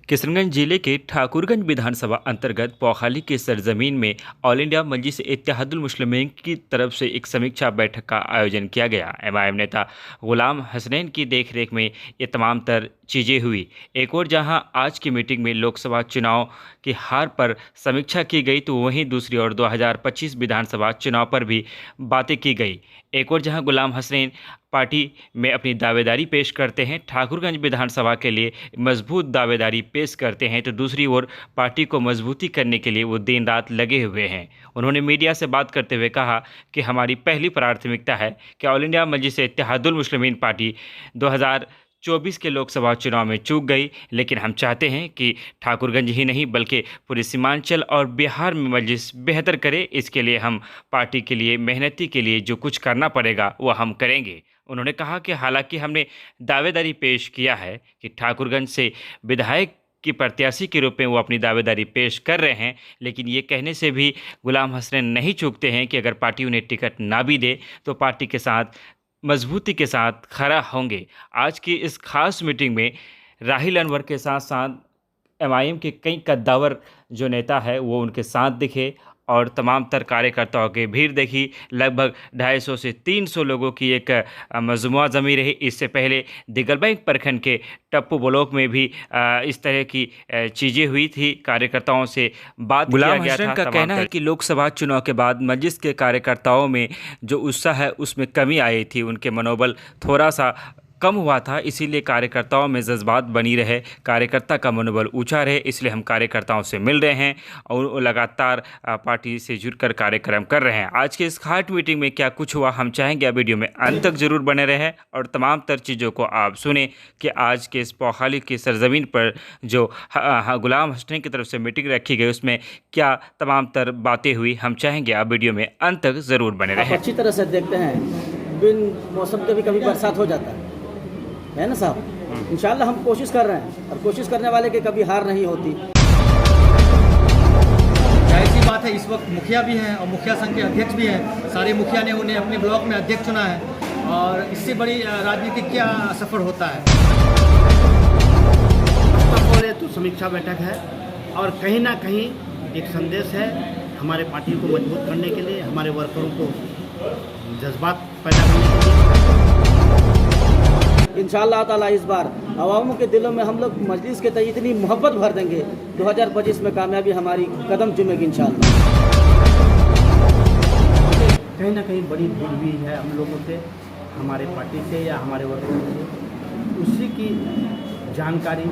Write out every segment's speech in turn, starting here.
किशनगंज जिले के ठाकुरगंज विधानसभा अंतर्गत पौखाली के सरजमीन में ऑल इंडिया मजलिस इत्तेहादुल मुस्लिमीन की तरफ से एक समीक्षा बैठक का आयोजन किया गया। एमआईएम नेता गुलाम हसनैन की देखरेख में ये तमाम तर चीज़ें हुई। एक और जहां आज की मीटिंग में लोकसभा चुनाव की हार पर समीक्षा की गई, तो वहीं दूसरी ओर 2025 विधानसभा चुनाव पर भी बातें की गई। एक और जहां गुलाम हसनैन पार्टी में अपनी दावेदारी पेश करते हैं, ठाकुरगंज विधानसभा के लिए मजबूत दावेदारी पेश करते हैं, तो दूसरी ओर पार्टी को मजबूती करने के लिए वो दिन रात लगे हुए हैं। उन्होंने मीडिया से बात करते हुए कहा कि हमारी पहली प्राथमिकता है कि ऑल इंडिया मजलिस इत्तेहादुल मुस्लिमीन पार्टी 2024 के लोकसभा चुनाव में चूक गई, लेकिन हम चाहते हैं कि ठाकुरगंज ही नहीं बल्कि पूरे सीमांचल और बिहार में मजलिस बेहतर करे। इसके लिए हम पार्टी के लिए, मेहनती के लिए जो कुछ करना पड़ेगा वो हम करेंगे। उन्होंने कहा कि हालांकि हमने दावेदारी पेश किया है कि ठाकुरगंज से विधायक की प्रत्याशी के रूप में वो अपनी दावेदारी पेश कर रहे हैं, लेकिन ये कहने से भी गुलाम हसनैन नहीं चूकते हैं कि अगर पार्टी उन्हें टिकट ना भी दे तो पार्टी के साथ मजबूती के साथ खड़ा होंगे। आज की इस खास मीटिंग में राहिल अनवर के साथ साथ एमआईएम के कई कद्दावर जो नेता है वो उनके साथ दिखे और तमाम तर कार्यकर्ताओं की भीड़ देखी। लगभग 250 से 300 लोगों की एक मजमुआ जमी रही। इससे पहले दिगलबैंक प्रखंड के टप्पू ब्लॉक में भी इस तरह की चीज़ें हुई थी। कार्यकर्ताओं से बात किया गया था। का कहना है कि लोकसभा चुनाव के बाद मजलिस के कार्यकर्ताओं में जो उत्साह है उसमें कमी आई थी, उनके मनोबल थोड़ा सा कम हुआ था, इसीलिए कार्यकर्ताओं में जज्बात बनी रहे, कार्यकर्ता का मनोबल ऊंचा रहे, इसलिए हम कार्यकर्ताओं से मिल रहे हैं और लगातार पार्टी से जुड़कर कार्यक्रम कर रहे हैं। आज के इस खास मीटिंग में क्या कुछ हुआ, हम चाहेंगे आप वीडियो में अंत तक जरूर बने रहें और तमाम तर चीज़ों को आप सुने कि आज के इस पौखाली की सरजमीन पर जो गुलाम हसनैन की तरफ से मीटिंग रखी गई उसमें क्या तमाम तर बातें हुई। हम चाहेंगे आप वीडियो में अंत तक ज़रूर बने रहें। अच्छी तरह से देखते हैं, बिन मौसम के भी कभी बरसात हो जाता है ना साहब। इंशाल्लाह हम कोशिश कर रहे हैं और कोशिश करने वाले के कभी हार नहीं होती। जाहिर सी बात है, इस वक्त मुखिया भी हैं और मुखिया संघ के अध्यक्ष भी हैं। सारे मुखिया ने उन्हें अपने ब्लॉक में अध्यक्ष चुना है और इससे बड़ी राजनीतिक क्या सफर होता है। बोले तो समीक्षा बैठक है और कहीं ना कहीं एक संदेश है हमारे पार्टी को मजबूत करने के लिए, हमारे वर्करों को जज्बात पैदा करने के लिए। इंशाअल्लाह ताला इस बार अवामों के दिलों में हम लोग मजलिस के तहत इतनी मोहब्बत भर देंगे, 2025 में कामयाबी हमारी कदम चूमेगी इंशाअल्लाह। कहीं ना कहीं बड़ी भीड़ भी है हम लोगों से, हमारे पार्टी से या हमारे वर्करों से, उसी की जानकारी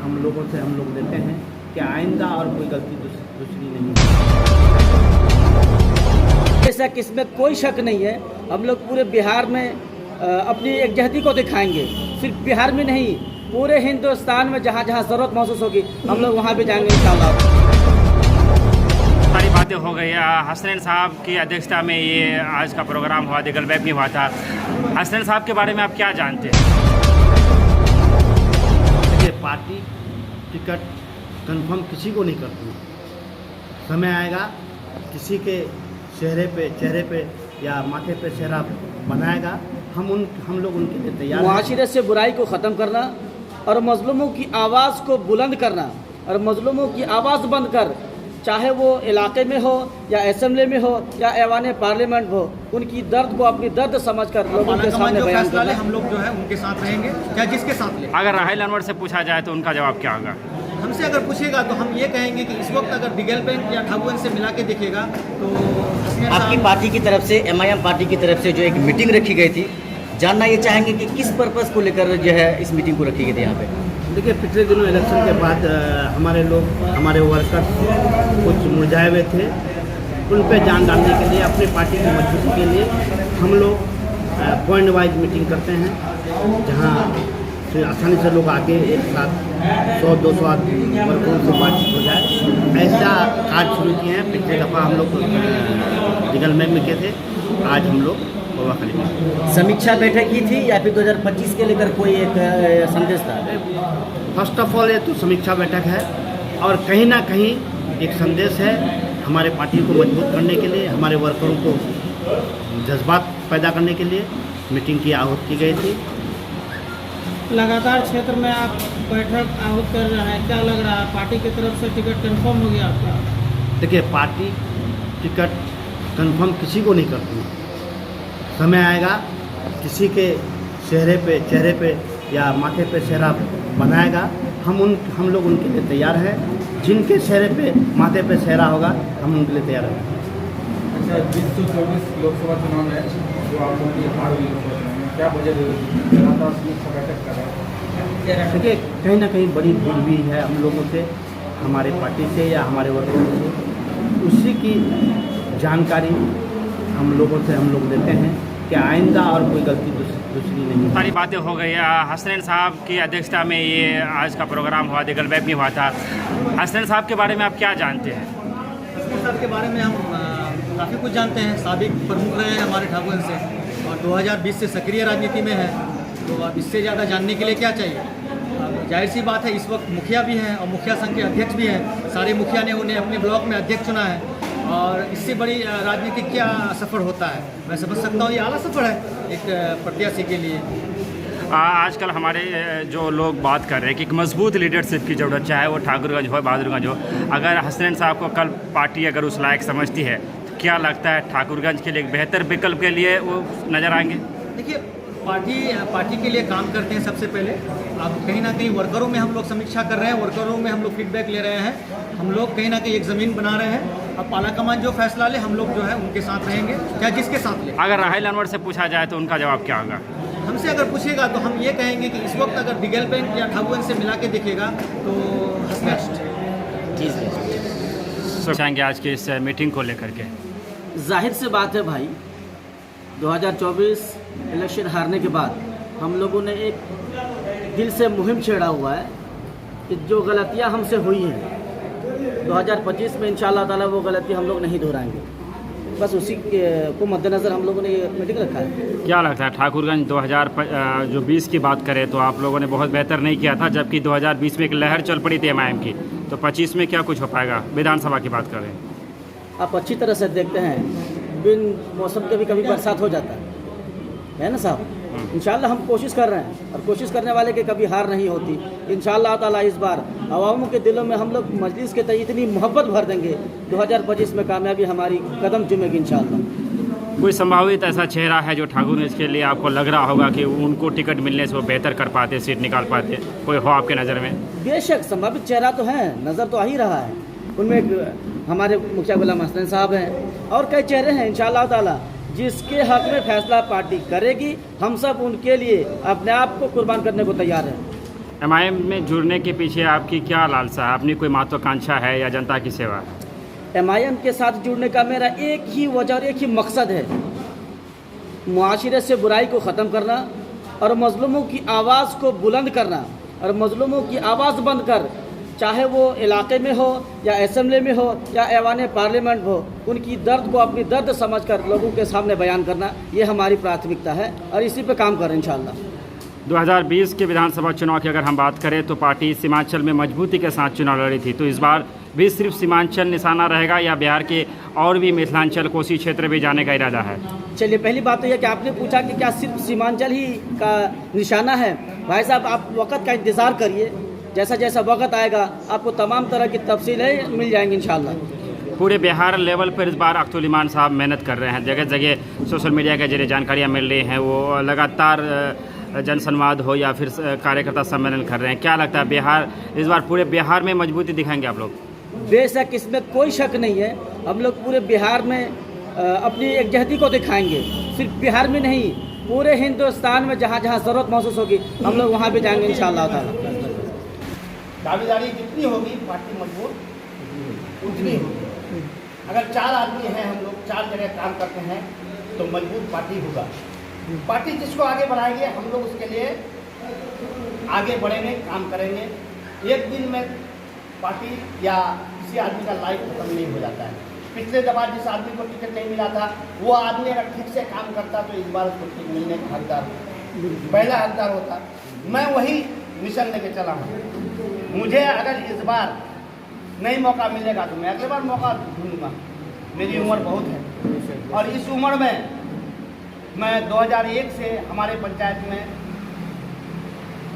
हम लोगों से हम लोग देते हैं कि आइंदा और कोई गलती दूसरी नहीं है। ऐसा किसमें कोई शक नहीं है, हम लोग पूरे बिहार में अपनी एकजहती को दिखाएंगे। सिर्फ बिहार में नहीं, पूरे हिंदुस्तान में जहाँ जहाँ ज़रूरत महसूस होगी हम लोग वहाँ भी जाएंगे इंशाअल्लाह। सारी बातें हो गई। हसनैन साहब की अध्यक्षता में ये आज का प्रोग्राम हुआ, दिगलबैंक में हुआ था। हसनैन साहब के बारे में आप क्या जानते हैं? देखिए, पार्टी टिकट कंफर्म किसी को नहीं करती। समय आएगा किसी के चेहरे पे या माथे पे चेहरा बनाएगा, हम लोग उनके लिए तैयार हैं। मुआशरे से बुराई को ख़त्म करना और मजलूमों की आवाज़ को बुलंद करना और मजलूमों की आवाज़ बंद कर, चाहे वो इलाके में हो या असेंबली में हो या ऐवान पार्लियामेंट हो, उनकी दर्द को अपनी दर्द समझकर लोगों के सामने बयान करना। हम लोग जो है उनके साथ रहेंगे, क्या जिसके साथ ले। अगर राहिल अनवर से पूछा जाए तो उनका जवाब क्या होगा? हमसे अगर पूछेगा तो हम ये कहेंगे कि इस वक्त अगर दिगलबैंक या ठाकुरगंज से मिला के देखेगा तो आपकी पार्टी की तरफ से, एमआईएम पार्टी की तरफ से जो एक मीटिंग रखी गई थी, जानना ये चाहेंगे कि किस पर्पस को लेकर जो है इस मीटिंग को रखी गई थी यहाँ पे? देखिए, पिछले दिनों इलेक्शन के बाद हमारे लोग, हमारे वर्कर्स कुछ मुरझाए हुए थे, उन पे जान डालने के लिए, अपनी पार्टी की मजबूती के लिए हम लोग पॉइंट वाइज मीटिंग करते हैं, जहाँ आसानी से लोग आके एक साथ 100-200 वर्करों से बातचीत हो जाए। ऐसा कार्य शुरू किए हैं। पिछले दफ़ा हम लोग दिगलबैंक में किए थे, आज हम लोग पौखाली में। समीक्षा बैठक की थी या फिर 2025 के लेकर कोई एक संदेश था? फर्स्ट ऑफ ऑल ये तो समीक्षा बैठक है और कहीं ना कहीं एक संदेश है हमारे पार्टी को मजबूत करने के लिए, हमारे वर्करों को जज्बात पैदा करने के लिए मीटिंग की आहूत की गई थी। लगातार क्षेत्र में आप बैठक आहूत कर रहे हैं, क्या लग रहा है पार्टी की तरफ से टिकट कंफर्म हो गया आपका? देखिए, पार्टी टिकट कंफर्म किसी को नहीं करती। समय आएगा, किसी के चेहरे पे या माथे पे सेहरा बनाएगा, हम लोग उनके लिए तैयार हैं। जिनके चेहरे पे माथे पे सेहरा होगा, हम उनके लिए तैयार हैं। अच्छा, 2024 लोकसभा चुनाव में जो आप लोगों की हार हुई लोकसभा चुनाव में, क्या वजह लगातार समीक्षा बैठक कर रहे हैं? देखिए, कहीं ना कहीं बड़ी भूल भी है हम लोगों से, हमारे पार्टी से या हमारे वर्गों से। उसी की जानकारी हम लोग देते हैं कि आइंदा और कोई गलती दूसरी नहीं। सारी बातें हो गई। हसनैन साहब की अध्यक्षता में ये आज का प्रोग्राम हुआ, दिगल वेब में हुआ था। हसनैन साहब के बारे में आप क्या जानते हैं? हसनैन साहब के बारे में हम काफ़ी कुछ जानते हैं। साबिक प्रमुख रहे हैं हमारे ठाकुर से, और 2020 से सक्रिय राजनीति में है। तो अब इससे ज़्यादा जानने के लिए क्या चाहिए? जाहिर सी बात है, इस वक्त मुखिया भी हैं और मुखिया संघ के अध्यक्ष भी हैं। सारे मुखिया ने उन्हें अपने ब्लॉक में अध्यक्ष चुना है, और इससे बड़ी राजनीतिक क्या सफ़र होता है? मैं समझ सकता हूँ ये आला सफ़र है एक प्रत्याशी के लिए। आजकल हमारे जो लोग बात कर रहे हैं कि एक मजबूत लीडरशिप की ज़रूरत, चाहे वो ठाकुरगंज हो, बहादुरगंज हो। अगर हसनैन साहब को कल पार्टी अगर उस लायक समझती है, तो क्या लगता है ठाकुरगंज के लिए एक बेहतर विकल्प के लिए वो नज़र आएंगे? देखिए, पार्टी के लिए काम करते हैं सबसे पहले। अब कहीं ना कहीं वर्करों में हम लोग समीक्षा कर रहे हैं, वर्करों में हम लोग फीडबैक ले रहे हैं। हम लोग कहीं ना कहीं एक ज़मीन बना रहे हैं। अब पाला कमान जो फैसला ले, हम लोग जो है उनके साथ रहेंगे, चाहे जिसके साथ ले। अगर राहिल अनवर से पूछा जाए तो उनका जवाब क्या होगा? हमसे अगर पूछेगा तो हम ये कहेंगे कि इस वक्त अगर बिगल बैंक या ठाकुरगंज से मिला के देखिएगा तो हसनेस्ट सोचेंगे आज की इस मीटिंग को लेकर के। जाहिर से बात है भाई, 2024 इलेक्शन हारने के बाद हम लोगों ने एक दिल से मुहिम छेड़ा हुआ है कि जो गलतियां हमसे हुई हैं 2025 में इंशाअल्लाह ताला वो गलती हम लोग नहीं दोहराएंगे। बस उसी को मद्देनज़र हम लोगों ने ये मीटिंग रखा है। क्या लगता है ठाकुरगंज 2020 की बात करें तो आप लोगों ने बहुत बेहतर नहीं किया था, जबकि 2020 में एक लहर चल पड़ी थी MIM की, तो 25 में क्या कुछ हो पाएगा? विधानसभा की बात करें, आप अच्छी तरह से देखते हैं, बिन मौसम के भी कभी बरसात हो जाता है ना साहब। इंशाल्लाह हम कोशिश कर रहे हैं, और कोशिश करने वाले की कभी हार नहीं होती। इंशाल्लाह ताला इस बार अवामों के दिलों में हम लोग मजलिस के तय इतनी मोहब्बत भर देंगे, 2025 में कामयाबी हमारी कदम चूमेगी इंशाल्लाह। कोई संभावित ऐसा चेहरा है जो ठाकुरगंज के लिए आपको लग रहा होगा कि उनको टिकट मिलने से वो बेहतर कर पाते, सीट निकाल पाते, कोई हो आपके नज़र में? बेशक संभावित चेहरा तो है, नज़र तो आ ही रहा है। उनमें एक हमारे मुखिया गुलाम हसनैन साहब हैं, और कई चेहरे हैं। इंशाअल्लाह ताला जिसके हक में फैसला पार्टी करेगी, हम सब उनके लिए अपने आप को कुर्बान करने को तैयार हैं। MIM में जुड़ने के पीछे आपकी क्या लालसा है? अपनी कोई महत्वाकांक्षा है या जनता की सेवा? MIM के साथ जुड़ने का मेरा एक ही वजह और एक ही मकसद है, मुआशरे से बुराई को ख़त्म करना और मज़लूमों की आवाज़ को बुलंद करना। और मज़लूमों की आवाज़ बंद कर, चाहे वो इलाके में हो या असेंबली में हो या ऐवान पार्लियामेंट हो, उनकी दर्द को अपनी दर्द समझकर लोगों के सामने बयान करना, ये हमारी प्राथमिकता है, और इसी पे काम करें इंशाअल्लाह। 2020 के विधानसभा चुनाव की अगर हम बात करें तो पार्टी सीमांचल में मजबूती के साथ चुनाव लड़ी थी, तो इस बार भी सिर्फ सीमांचल निशाना रहेगा या बिहार के और भी मिथिलांचल कोसी क्षेत्र भी जाने का इरादा है? चलिए, पहली बात तो यह कि आपने पूछा कि क्या सिर्फ सीमांचल ही का निशाना है। भाई साहब, आप वक्त का इंतज़ार करिए, जैसा जैसा वक्त आएगा आपको तमाम तरह की तफसीलें मिल जाएंगी इंशाअल्लाह। पूरे बिहार लेवल पर इस बार अख्तुल ईमान साहब मेहनत कर रहे हैं, जगह जगह सोशल मीडिया के जरिए जानकारियाँ मिल रही हैं, वो लगातार जनसंवाद हो या फिर कार्यकर्ता सम्मेलन कर रहे हैं। क्या लगता है बिहार इस बार पूरे बिहार में मजबूती दिखाएंगे आप लोग? बेशक, इसमें कोई शक नहीं है। हम लोग पूरे बिहार में अपनी एकजहती को दिखाएंगे। सिर्फ बिहार में नहीं, पूरे हिंदुस्तान में जहाँ जहाँ ज़रूरत महसूस होगी हम लोग वहाँ भी जाएंगे इंशाअल्लाह ताला। दावेदारी जितनी होगी पार्टी मजबूत उतनी होगी। अगर 4 आदमी हैं, हम लोग 4 जगह काम करते हैं तो मजबूत पार्टी होगा। पार्टी जिसको आगे बढ़ाएंगे हम लोग उसके लिए आगे बढ़ेंगे, काम करेंगे। एक दिन में पार्टी या किसी आदमी का लाइफ खत्म नहीं हो जाता है। पिछले दफा जिस आदमी को टिकट नहीं मिला था, वो आदमी अगर ठीक से काम करता तो इस बार उसको टिकट मिलने का हकदार पहला हकदार होता। मैं वही मिशन लेके चला हूँ। मुझे अगर इस बार नहीं मौका मिलेगा तो मैं अगले बार मौका ढूंढूंगा। मेरी उम्र बहुत है, और इस उम्र में मैं 2001 से हमारे पंचायत में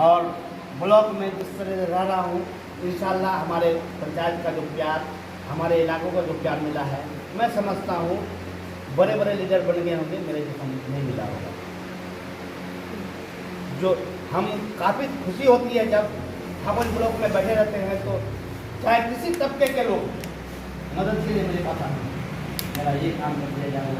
और ब्लॉक में जिस तरह रह रहा हूँ, इंशाल्लाह हमारे पंचायत का जो प्यार, हमारे इलाकों का जो प्यार मिला है, मैं समझता हूँ बड़े बड़े लीडर बन गए होंगे, मेरे जैसा नहीं मिला होगा। जो हम काफ़ी खुशी होती है जब हम ब्लॉक में बैठे रहते हैं, तो चाहे किसी तबके के लोग मदद के लिए मेरे पास आते हैं, मेरा ये काम कर दिया जाए।